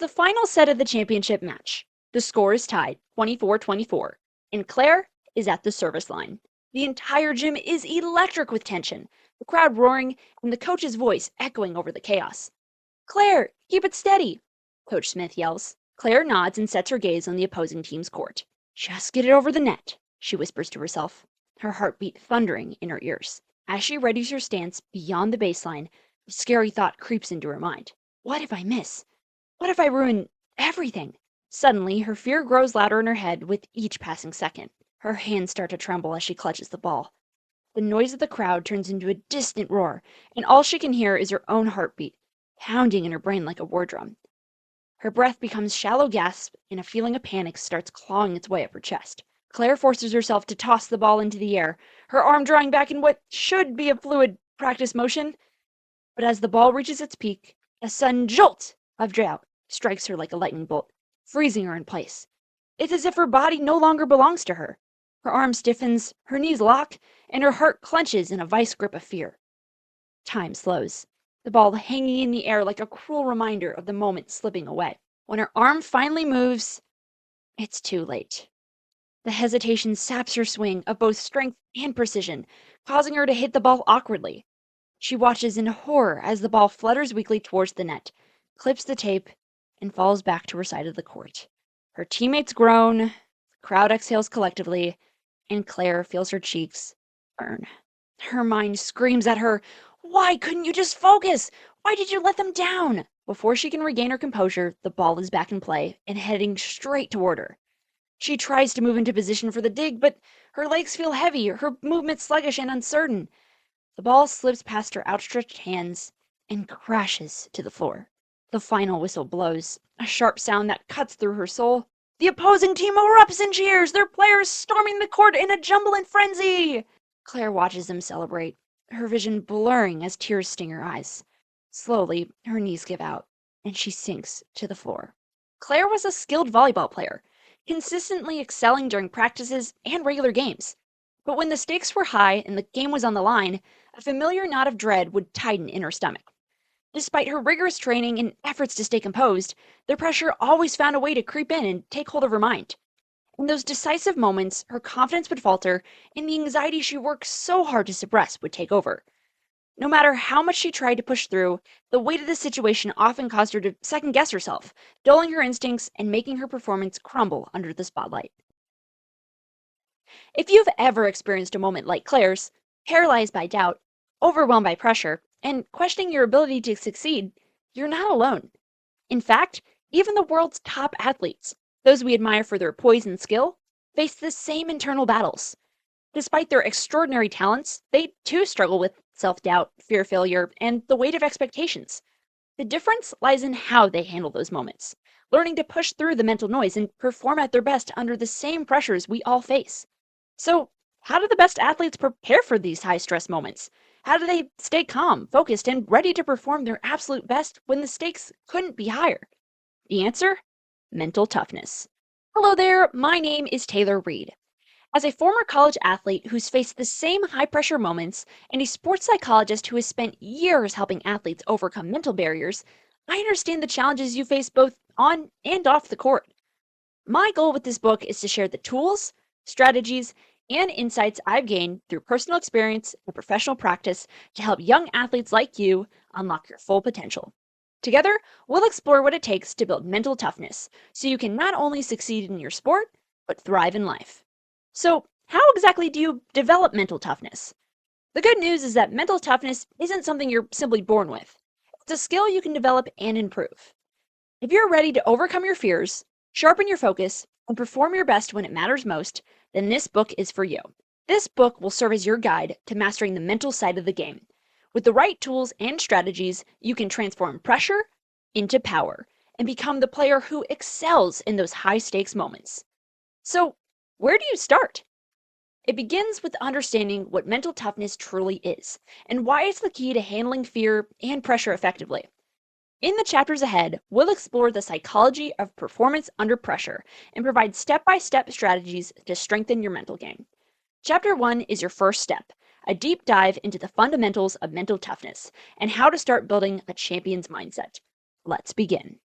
It's the final set of the championship match. The score is tied, 24-24, and Claire is at the service line. The entire gym is electric with tension, the crowd roaring, and the coach's voice echoing over the chaos. "Claire, keep it steady," Coach Smith yells. Claire nods and sets her gaze on the opposing team's court. "Just get it over the net," she whispers to herself, her heartbeat thundering in her ears. As she readies her stance beyond the baseline, a scary thought creeps into her mind. What if I miss? What if I ruin everything? Suddenly, her fear grows louder in her head with each passing second. Her hands start to tremble as she clutches the ball. The noise of the crowd turns into a distant roar, and all she can hear is her own heartbeat, pounding in her brain like a war drum. Her breath becomes shallow gasps, and a feeling of panic starts clawing its way up her chest. Claire forces herself to toss the ball into the air, her arm drawing back in what should be a fluid practice motion. But as the ball reaches its peak, a sudden jolt of doubt strikes her like a lightning bolt, freezing her in place. It's as if her body no longer belongs to her. Her arm stiffens, her knees lock, and her heart clenches in a vice grip of fear. Time slows, the ball hanging in the air like a cruel reminder of the moment slipping away. When her arm finally moves, it's too late. The hesitation saps her swing of both strength and precision, causing her to hit the ball awkwardly. She watches in horror as the ball flutters weakly towards the net, clips the tape, and falls back to her side of the court. Her teammates groan, the crowd exhales collectively, and Claire feels her cheeks burn. Her mind screams at her, "Why couldn't you just focus? Why did you let them down?" Before she can regain her composure, the ball is back in play and heading straight toward her. She tries to move into position for the dig, but her legs feel heavy, her movement sluggish and uncertain. The ball slips past her outstretched hands and crashes to the floor. The final whistle blows, a sharp sound that cuts through her soul. The opposing team erupts in cheers, their players storming the court in a jubilant frenzy. Claire watches them celebrate, her vision blurring as tears sting her eyes. Slowly, her knees give out, and she sinks to the floor. Claire was a skilled volleyball player, consistently excelling during practices and regular games. But when the stakes were high and the game was on the line, a familiar knot of dread would tighten in her stomach. Despite her rigorous training and efforts to stay composed, the pressure always found a way to creep in and take hold of her mind. In those decisive moments, her confidence would falter, and the anxiety she worked so hard to suppress would take over. No matter how much she tried to push through, the weight of the situation often caused her to second-guess herself, dulling her instincts and making her performance crumble under the spotlight. If you've ever experienced a moment like Claire's, paralyzed by doubt, overwhelmed by pressure, and questioning your ability to succeed, you're not alone. In fact, even the world's top athletes, those we admire for their poise and skill, face the same internal battles. Despite their extraordinary talents, they too struggle with self-doubt, fear of failure, and the weight of expectations. The difference lies in how they handle those moments, learning to push through the mental noise and perform at their best under the same pressures we all face. So, how do the best athletes prepare for these high-stress moments? How do they stay calm, focused, and ready to perform their absolute best when the stakes couldn't be higher? The answer? Mental toughness. Hello there, my name is Taylor Reed. As a former college athlete who's faced the same high-pressure moments and a sports psychologist who has spent years helping athletes overcome mental barriers, I understand the challenges you face both on and off the court. My goal with this book is to share the tools, strategies, and insights I've gained through personal experience and professional practice to help young athletes like you unlock your full potential. Together, we'll explore what it takes to build mental toughness so you can not only succeed in your sport, but thrive in life. So, how exactly do you develop mental toughness? The good news is that mental toughness isn't something you're simply born with. It's a skill you can develop and improve. If you're ready to overcome your fears, sharpen your focus, and perform your best when it matters most, then this book is for you. This book will serve as your guide to mastering the mental side of the game. With the right tools and strategies, you can transform pressure into power and become the player who excels in those high-stakes moments. So, where do you start? It begins with understanding what mental toughness truly is and why it's the key to handling fear and pressure effectively. In the chapters ahead, we'll explore the psychology of performance under pressure and provide step-by-step strategies to strengthen your mental game. Chapter 1 is your first step, a deep dive into the fundamentals of mental toughness and how to start building a champion's mindset. Let's begin.